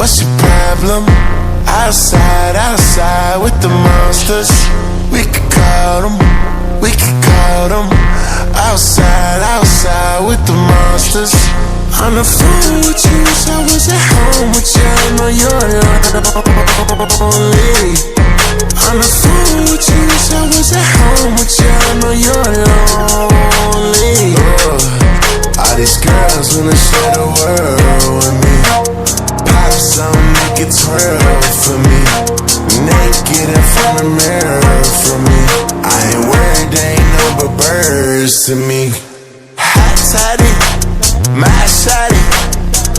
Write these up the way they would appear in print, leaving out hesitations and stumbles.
what's your problem? Outside, outside with the monsters. We could call them, we could call them. Outside, outside with the monsters. On the phone with you, so I was at home with you. I know you're lonely. On the phone with you, so I was at home with you. I know you're lonely. All these girls wanna share the world with me. Pop some, make it twirl for me. Naked in front of the mirror for me. I ain't worried, they ain't no but birds to me. Hot toddy, my shawty.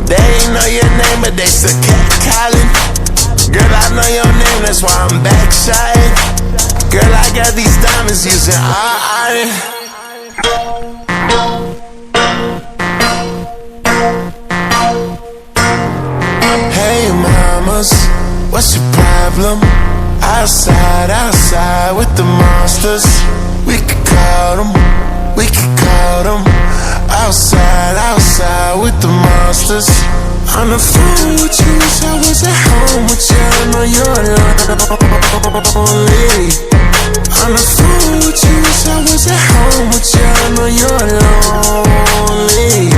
They ain't know your name, but they still kept calling. Girl, I know your name, that's why I'm back shying. Girl, I got these diamonds using iron. Hey mamas, what's your problem? Outside, outside with the monsters. We could call them, we could call them. Outside, outside with the monsters. On the phone with you, so I was at home with you. I know you're lonely. On the phone with you, so I was at home with you. I know you're lonely.